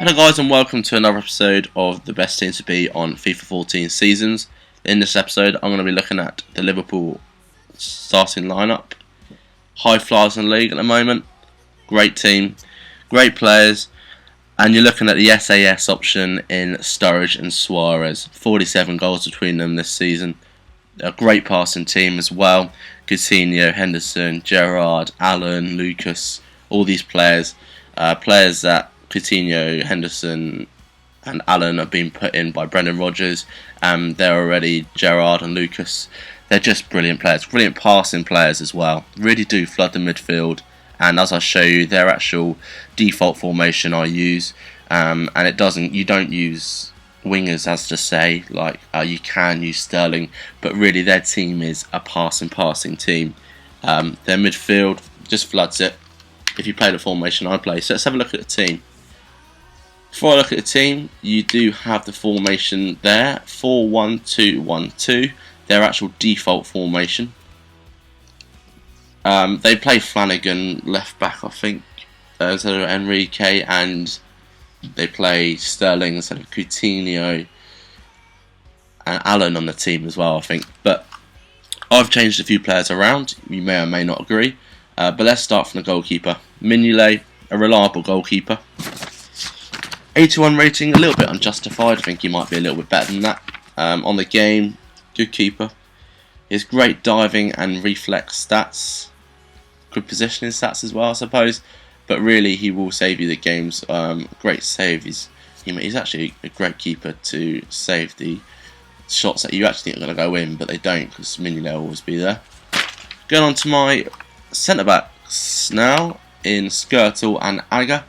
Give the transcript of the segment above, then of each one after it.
Hello guys and welcome to another episode of the best team to be on FIFA 14 seasons. In this episode I'm going to be looking at the Liverpool starting lineup. High flyers in the league at the moment. Great team, great players, and you're looking at the SAS option in Sturridge and Suarez. 47 goals between them this season. A great passing team as well. Coutinho, Henderson, Gerrard, Allen, Lucas, all these players. Players that Coutinho, Henderson and Allen have been put in by Brendan Rodgers. They're already Gerrard and Lucas. They're just brilliant players, brilliant passing players as well. Really do flood the midfield. And as I show you, their actual default formation I use, and you don't use wingers as to say like you can use Sterling, but really their team is a passing team. Their midfield just floods it if you play the formation I play. So let's have a look at the team. Before I look at the team, you do have the formation there, 4-1-2-1-2, their actual default formation. They play Flanagan left back, I think, instead of Enrique, and they play Sterling instead of Coutinho, and Allen on the team as well, I think. But I've changed a few players around, you may or may not agree. But let's start from the goalkeeper. Mignolet, a reliable goalkeeper. 81 rating, a little bit unjustified. I think he might be a little bit better than that. On the game, good keeper. He has great diving and reflex stats. Good positioning stats as well, I suppose. But really, he will save you the games. Great save. He's actually a great keeper to save the shots that you actually think are going to go in, but they don't, because Mignolet will always be there. Going on to my centre-backs now, in Skirtle and Aga.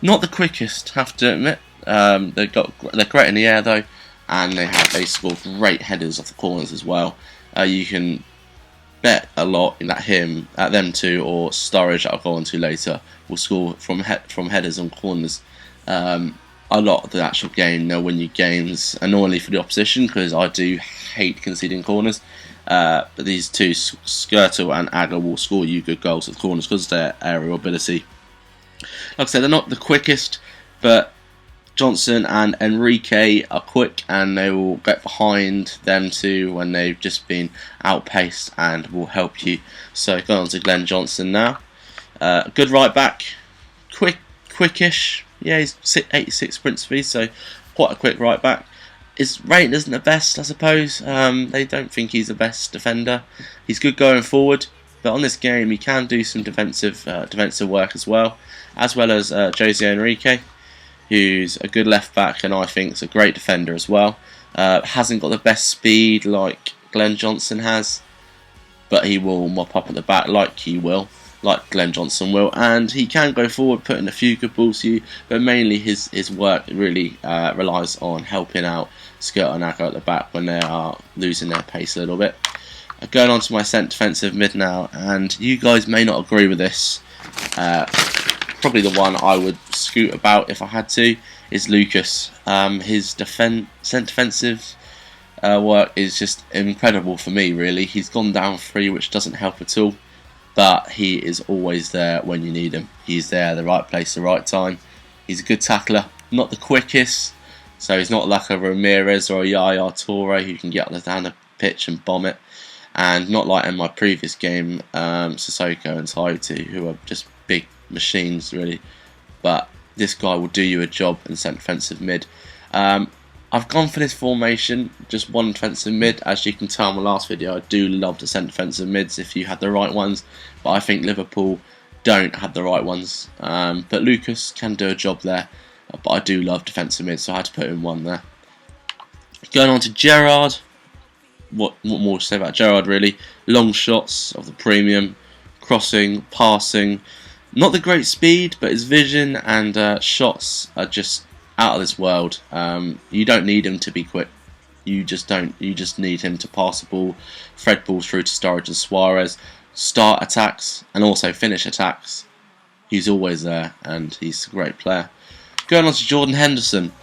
Not the quickest, have to admit. They're great in the air though, and they score great headers off the corners as well. You can bet a lot in that them two, or Sturridge that I'll go on to later, will score from headers and corners. A lot of the actual game, they'll win you games, annoyingly for the opposition, because I do hate conceding corners. But these two, Skirtle and Aga, will score you good goals at corners because of their aerial ability. Like I said, they're not the quickest, but Johnson and Enrique are quick, and they will get behind them too when they've just been outpaced and will help you. So going on to Glenn Johnson now. Good right back, quickish. Yeah, he's 86 sprint speed, so quite a quick right back. His rating isn't the best, I suppose. They don't think he's the best defender. He's good going forward, but on this game he can do some defensive work as well as Jose Enrique, who's a good left back and I think is a great defender as well. Hasn't got the best speed like Glenn Johnson has, but he will mop up at the back like Glenn Johnson will, and he can go forward, putting a few good balls to you, but mainly his work really relies on helping out Skirtle and Aga at the back when they are losing their pace a little bit. Going on to my centre defensive mid now, and you guys may not agree with this. Probably the one I would scoot about if I had to is Lucas. His centre defensive work is just incredible for me, really. He's gone down 3, which doesn't help at all, but he is always there when you need him. He's there at the right place, the right time. He's a good tackler, not the quickest, so he's not like a Ramirez or a Yaya Toure who can get down the pitch and bomb it, and not like in my previous game, Sissoko and Taiti, who are just big machines really. But this guy will do you a job in centre defensive mid. I've gone for this formation, just one defensive mid. As you can tell in my last video, I do love the centre defensive mids if you had the right ones, but I think Liverpool don't have the right ones. But Lucas can do a job there, but I do love defensive mids, so I had to put in one there. Going on to Gerrard. What more to say about Gerrard really? Long shots of the premium, crossing, passing. Not the great speed, but his vision and shots are just out of this world. You don't need him to be quick. You just don't. You just need him to pass the ball, thread balls through to Sturridge and Suarez, start attacks and also finish attacks. He's always there, and he's a great player. Going on to Jordan Henderson.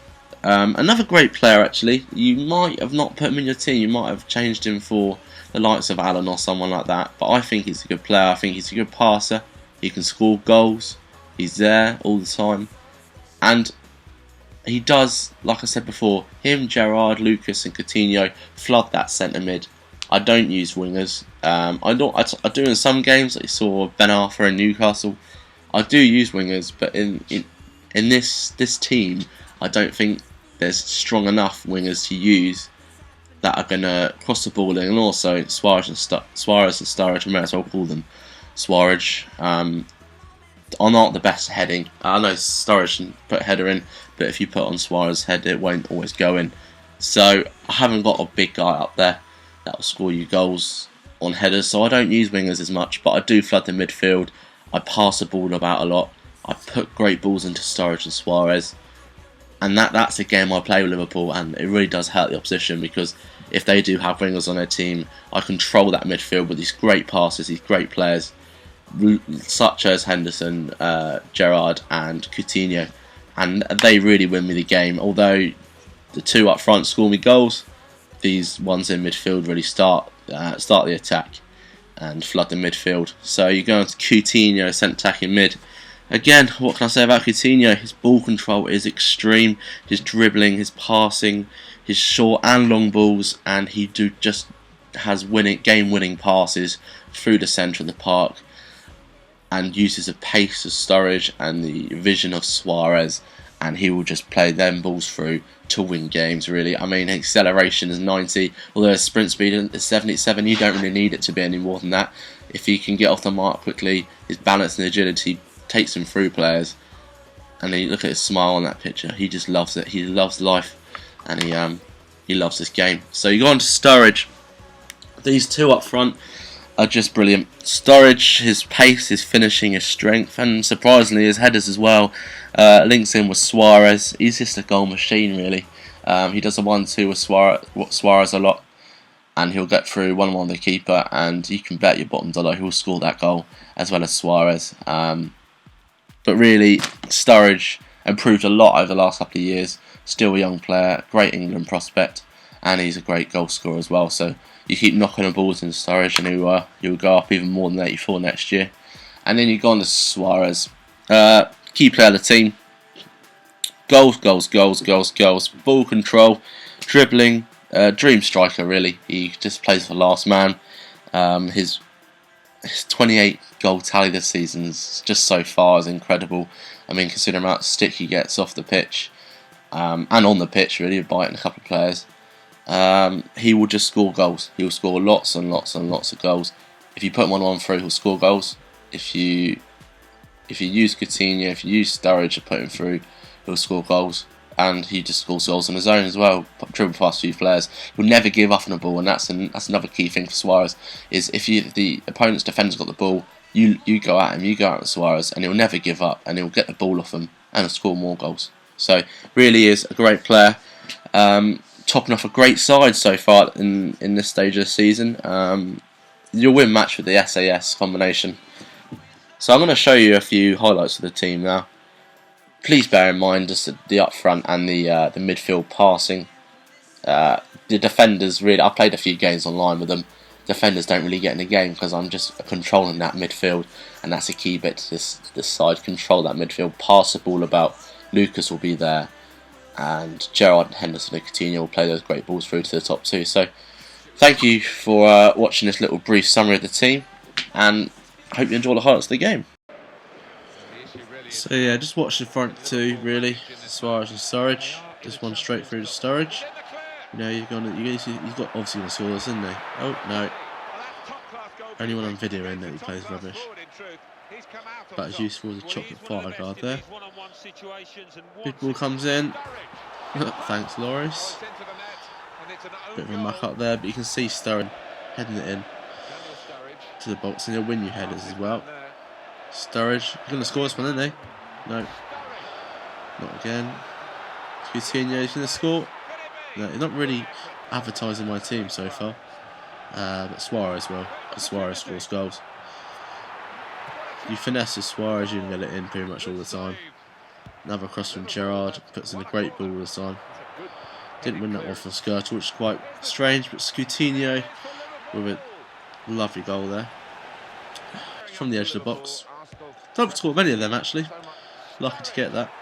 Another great player actually. You might have not put him in your team. You might have changed him for the likes of Allen or someone like that. But I think he's a good player. I think he's a good passer. He can score goals. He's there all the time. And he does, like I said before, him, Gerrard, Lucas and Coutinho flood that centre mid. I don't use wingers. I do in some games, like you saw Ben Arthur in Newcastle. I do use wingers, but in this team, I don't think there's strong enough wingers to use that are going to cross the ball in, and also Suarez and Sturridge, I may as well call them Suarez, are not the best heading. I know Sturridge can put a header in, but if you put on Suarez's head, it won't always go in. So I haven't got a big guy up there that will score you goals on headers, so I don't use wingers as much, but I do flood the midfield. I pass the ball about a lot. I put great balls into Sturridge and Suarez, and that's a game I play with Liverpool, and it really does hurt the opposition, because if they do have wingers on their team, I control that midfield with these great passes, these great players, such as Henderson, Gerrard and Coutinho, and they really win me the game. Although the two up front score me goals, these ones in midfield really start the attack and flood the midfield. So you go into Coutinho, centre attacking mid. Again, what can I say about Coutinho? His ball control is extreme. His dribbling, his passing, his short and long balls, and he just has game-winning passes through the centre of the park, and uses the pace of Sturridge and the vision of Suarez, and he will just play them balls through to win games, really. I mean, acceleration is 90, although his sprint speed is 77. You don't really need it to be any more than that. If he can get off the mark quickly, his balance and agility takes him through players. And then you look at his smile on that picture. He just loves it. He loves life, and he loves this game. So you go on to Sturridge. These two up front are just brilliant. Sturridge, his pace, his finishing, his strength, and surprisingly his headers as well, links in with Suarez. He's just a goal machine, really. He does a 1-2 with Suarez a lot, and he'll get through 1-1 with the keeper, and you can bet your bottom dollar he'll score that goal as well as Suarez. But really, Sturridge improved a lot over the last couple of years. Still a young player, great England prospect, and he's a great goal scorer as well. So you keep knocking the balls in Sturridge, and he'll go up even more than 84 next year. And then you go on to Suarez, key player of the team. Goals, ball control, dribbling, dream striker really. He just plays for last man. His 28 goal tally this season just so far is incredible. I mean, considering the amount of stick he gets off the pitch, and on the pitch really, biting a couple of players. He will just score goals. He will score lots and lots and lots of goals. If you put him on through, he'll score goals. If you use Coutinho, if you use Sturridge to put him through, he'll score goals. And he just scores goals on his own as well. Dribble past a few players. He'll never give up on the ball, and that's another key thing for Suarez. Is if the opponent's defender's got the ball, you go at him, you go at Suarez, and he'll never give up, and he'll get the ball off him and he'll score more goals. So really is a great player. Topping off a great side so far in this stage of the season. You'll win match with the SAS combination. So I'm going to show you a few highlights of the team now. Please bear in mind just the up front and the midfield passing. The defenders really, I played a few games online with them. Defenders don't really get in the game because I'm just controlling that midfield, and that's a key bit to this side. Control that midfield, pass the ball about. Lucas will be there, and Gerrard and Henderson and Coutinho will play those great balls through to the top two. So thank you for watching this little brief summary of the team, and I hope you enjoy the highlights of the game. So yeah, just watch the front two really. Suarez and Sturridge, just one straight through to Sturridge. You know, you've got obviously going to score this, isn't he? Oh no, only one on video in that he plays rubbish. But as useful as a chocolate fire guard there. Good ball comes in. Thanks, Loris. Bit of a muck up there, but you can see Sturridge heading it in to the box, and he'll win you headers as well. Sturridge, he's going to score this one, isn't he? No. Not again. Coutinho, he's going to score. No, he's not really advertising my team so far. But Suarez will, because Suarez scores goals. You finesse with Suarez, you can get it in pretty much all the time. Another cross from Gerrard, puts in a great ball all the time. Didn't win that one from Skirtle, which is quite strange, but Coutinho with a lovely goal there. From the edge of the box. Don't score many of them actually. Lucky to get that.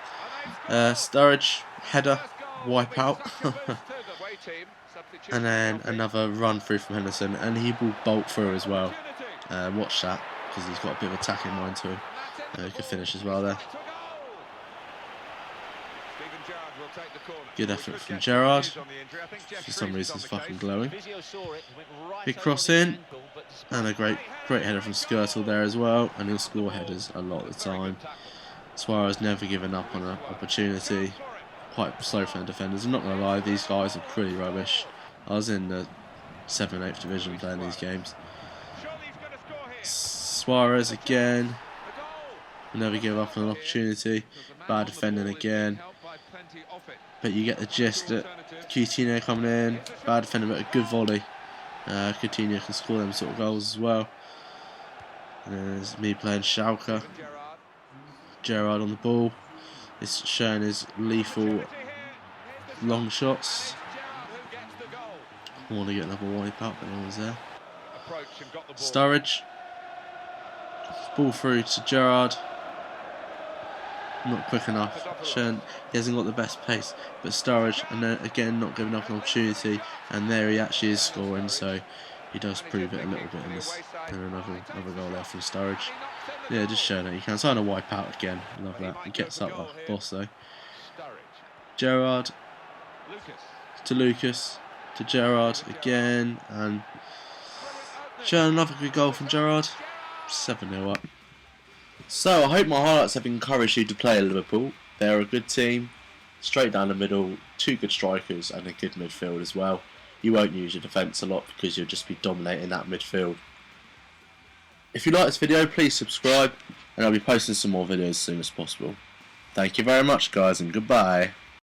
Sturridge, header, wipe out. And then another run through from Henderson, and he will bolt through as well. Watch that, because he's got a bit of attack in mind to him. He could finish as well there. Good effort from Gerrard. For some reason, it's fucking glowing. Big cross in, and a great header from Skirtle there as well. And he'll score headers a lot of the time. Suarez never giving up on an opportunity. Quite slow for the defenders. I'm not going to lie, these guys are pretty rubbish. I was in the 7th and 8th division playing these games. Suarez again. Never give up on an opportunity. Bad defending again. But you get the gist that Coutinho coming in. Bad defending, but a good volley. Coutinho can score them sort of goals as well. And there's me playing Schalke. Gerrard on the ball. It's showing his lethal long shots. I want to get another wipe out, but no one's there. Sturridge. Ball through to Gerrard. Not quick enough. Showing he hasn't got the best pace. But Sturridge, and then again, not giving up an opportunity. And there he actually is scoring, so he does prove it a little bit in this. And another goal there from Sturridge. Yeah, just showing that you can. Sign a wipe out again. Love that. He gets up like boss though. Gerrard to Lucas to Gerrard again, and showing another good goal from Gerrard. 7-0 up. So I hope my highlights have encouraged you to play Liverpool. They're a good team, straight down the middle, 2 good strikers and a good midfield as well. You won't use your defence a lot because you'll just be dominating that midfield. If you like this video, please subscribe, and I'll be posting some more videos as soon as possible. Thank you very much guys, and goodbye.